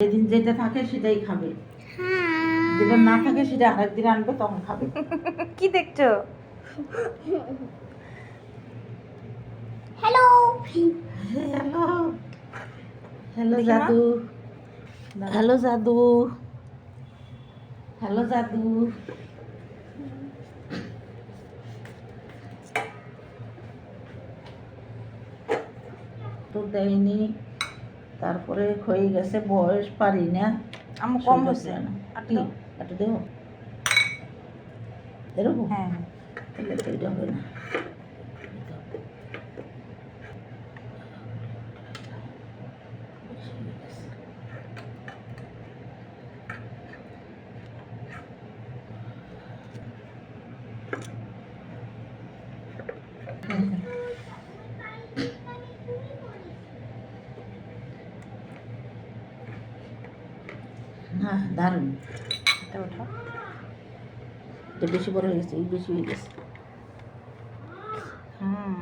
যেদিন যেটা থাকে সেটাই খাবে, যেটা না থাকে সেটা আরেকদিন আনবে তখন খাবে। কি দেখছো? হ্যালো হ্যালো হ্যালো দেখি মা। জাদু, হ্যালো জাদু, হ্যালো জাদু। তো দেয়নি, তারপরে হয়ে গেছে বয়স, পারি না। আমার কম শরীরটা হয়েছে। চায় না। আর কি দাও। একটু দেবো এরকম? হ্যাঁ হ্যাঁ। তাহলে তো এটা হবে না। না দারুণ, এটা ওঠা। এটা বেশি বড় হয়ে গেছে, এই বেশি হয়ে গেছে। হুম